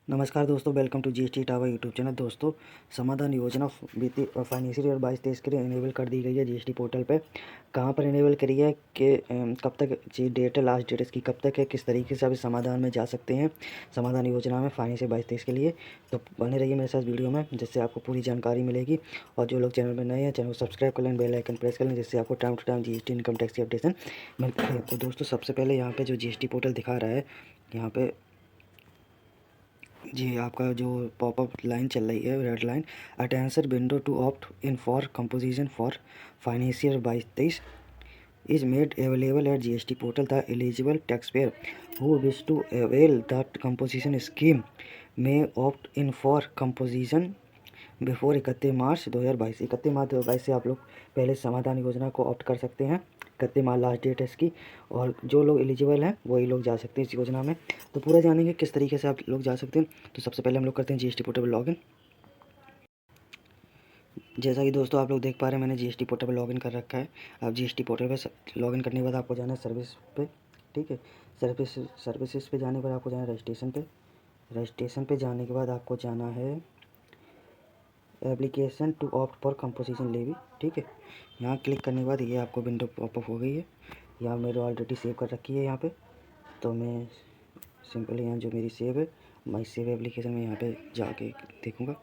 नमस्कार दोस्तों, welcome to GST tower YouTube channel. दोस्तों, समाधान योजना वित्तीय फाइनेंशियल ईयर 22-23 के लिए इनेबल कर दी गई है जीएसटी पोर्टल पे। कहाँ पर इनेबल करी है कि कब तक जी डेट है, लास्ट डेट इसकी कब तक है, किस तरीके से आप इस समाधान में जा सकते हैं समाधान योजना में फाइनेंशियल 22-23 के लिए। तो बने रहिए मेरे साथ वीडियो में, जिससे आपको पूरी जानकारी मिलेगी। और जो लोग चैनल पर नए हैं, चैनल को सब्सक्राइब कर लें, बेल आइकन प्रेस कर लें, जिससे आपको time to time GST income tax की अपडेशन मिलती है। तो दोस्तों, सबसे पहले यहाँ पर जो जीएसटी पोर्टल दिखा रहा है, यहाँ पे जी आपका जो पॉपअप लाइन चल रही है, red line, attention window to opt in for composition for financial 22-23 is made available at GST portal. The eligible taxpayer who wish to avail the composition scheme may opt in for composition before 31 मार्च 2022। 31 मार्च 2022 से आप लोग पहले समाधान योजना को opt कर सकते हैं। 31 मार्च लास्ट डेट है इसकी, और जो लोग एलिजिबल हैं वही लोग जा सकते हैं इस योजना में। तो पूरा जानेंगे किस तरीके से आप लोग जा सकते हैं। तो सबसे पहले हम लोग करते हैं जीएसटी पोर्टल पर लॉगिन। जैसा कि दोस्तों आप लोग देख पा रहे हैं, मैंने जीएसटी पोर्टल पर लॉगिन कर रखा है। अब जीएसटी पोर्टल पर लॉगिन करने के बाद आपको जाना है सर्विस पे। ठीक है, सर्विसेज पे जाने के बाद आपको जाना है रजिस्ट्रेशन पे। रजिस्ट्रेशन पे जाने के बाद आपको जाना है application to opt for composition levy. ठीक है, यहाँ क्लिक करने के बाद ये आपको विंडो पॉपअप हो गई है। यहाँ मेरे ऑलरेडी सेव कर रखी है यहाँ पे, तो मैं सिंपली यहाँ जो मेरी सेव है, माई सेव एप्लीकेशन में यहाँ पे जाके देखूँगा।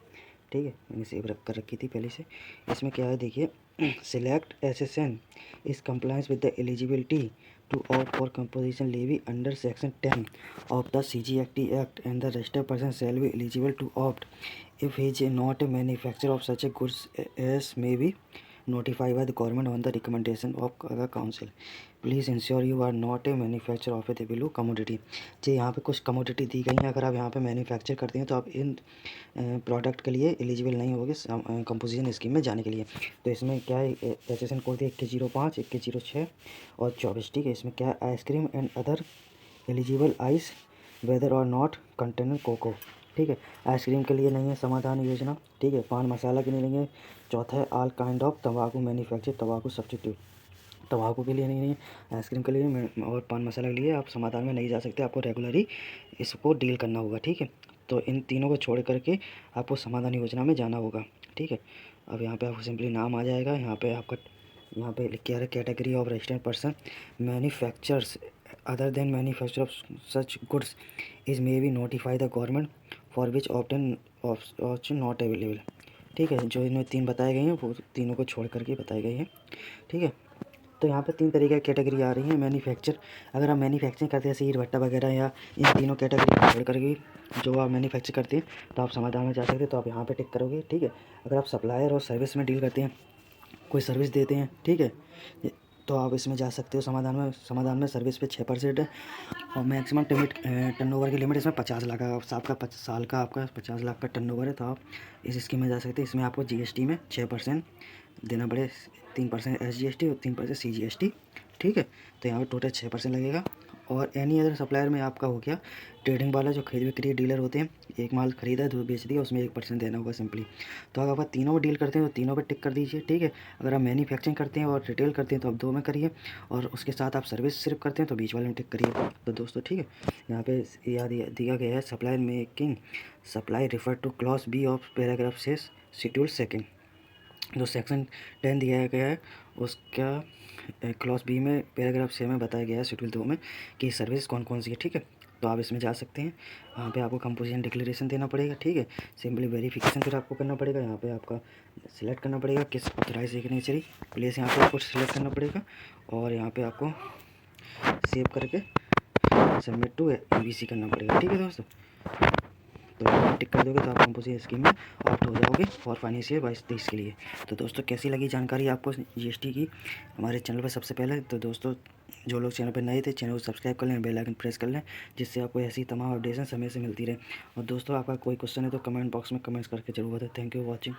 ठीक है, मैंने सेव कर रखी थी पहले से। इसमें क्या है देखिए, select assessee is compliance with the eligibility to opt for composition levy under section 10 of the CGST Act, and the registered person shall be eligible to opt if he is not a manufacturer of such a goods as may be notified by the government on the recommendation of the council. Please ensure you are not a manufacturer of the below commodity। जी यहाँ पे कुछ commodity दी गई हैं, अगर आप यहाँ पे manufacture करते हैं तो आप इन प्रोडक्ट के लिए एलिजिबल नहीं होगे कंपोजिशन स्कीम में जाने के लिए। तो इसमें क्या है, एसेसन कोड है 2105, 2106 और 24। ठीक है, इसमें क्या है, ice cream and other eligible ice whether और नॉट कंटेनर कोको। ठीक है, आइसक्रीम के लिए नहीं है समाधान योजना। ठीक है, पान मसाला के लिए नहीं है। चौथा है ऑल काइंड ऑफ तंबाकू मैन्युफैक्चर तंबाकू सब्सिट्यूट, तंबाकू के लिए नहीं है। आइसक्रीम के लिए और पान मसाला के लिए आप समाधान में नहीं जा सकते, आपको रेगुलरली इसको डील करना होगा। ठीक है, तो इन तीनों को छोड़ करके आपको समाधान योजना में जाना होगा। ठीक है, अब यहाँ पे आपको सिंपली नाम आ जाएगा। यहाँ पे आपका यहाँ पे लिख के आ रहा है category of registered person manufacturers other than manufacture of such goods is may be notify the government for which epsilon naught available. ठीक है, जो इनमें तीन बताए गए हैं वो तीनों को छोड़ करके बताए गए हैं। ठीक है, तो यहाँ पे तीन तरीके की कैटेगरी आ रही है। मैन्युफैक्चर, अगर आप मैन्युफैक्चरिंग करते हैं ईंट भट्टा वगैरह, या इन तीनों कैटेगरी को छोड़ करके जो आप मैन्युफैक्चर करते हैं तो आप समाधान में जा सकते हैं। तो आप यहाँ पे टिक करोगे। ठीक है, अगर आप सप्लायर और सर्विस में डील करते हैं, कोई सर्विस देते हैं, ठीक है, तो आप इसमें जा सकते हो समाधान में। समाधान में सर्विस पे 6% है, और मैक्सिमम टर्नओवर की लिमिट इसमें 50 लाख है। आपका साल का आपका 50 लाख का टर्नओवर है, तो आप इस स्कीम में जा सकते हैं। इसमें आपको जीएसटी में 6% देना पड़े, 3% SGST और 3% CGST। ठीक है, तो यहाँ पर टोटल 6% लगेगा। और एनी अदर सप्लायर में आपका हो गया ट्रेडिंग वाला, जो खरीद बिक्री डीलर होते हैं, एक माल खरीदा दो बेच दिया, उसमें 1% देना होगा सिंपली। तो अगर आप तीनों में डील करते हैं तो तीनों पे टिक कर दीजिए। ठीक है, अगर आप मैन्युफैक्चरिंग करते हैं और रिटेल करते हैं तो आप 2 में करिए, और उसके साथ आप सर्विस सिर्फ करते हैं तो बीच वाले में टिक करिए। तो दोस्तों ठीक है, यहाँ पे याद दिया गया है supplier making supply refer to clause B of paragraph 6 schedule 2। जो सेक्शन 10 दिया गया है उसका क्लॉज बी में पैराग्राफ 6 में बताया गया है शेड्यूल 2 में कि सर्विस कौन कौन सी है। ठीक है, तो आप इसमें जा सकते हैं। यहाँ पे आपको कंपोजिशन डिक्लेरेशन देना पड़ेगा। ठीक है, सिंपली वेरिफिकेशन फिर आपको करना पड़ेगा। यहाँ पे आपका सिलेक्ट करना पड़ेगा किस ऑथराइज सिग्नेचरी प्लेस, यहाँ पे आपको सिलेक्ट करना पड़ेगा, और यहाँ पे आपको सेव करके सबमिट टू EBC करना पड़ेगा। ठीक है दोस्तों, तो टिक कर दोगे तो आप कंपोजिशन स्कीम में ऑप्ट हो जाओगे फॉर फाइनेंशियल 22-23 के लिए। तो दोस्तों, कैसी लगी जानकारी आपको जीएसटी की हमारे चैनल पर सबसे पहले। तो दोस्तों, जो लोग चैनल पर नए थे, चैनल को सब्सक्राइब कर लें, बेल आइकन प्रेस कर लें, जिससे आपको ऐसी तमाम अपडेशन समय से मिलती रहे। और दोस्तों, आपका कोई क्वेश्चन है तो कमेंट बॉक्स में कमेंट्स करके जरूर बताएं। Thank you for watching.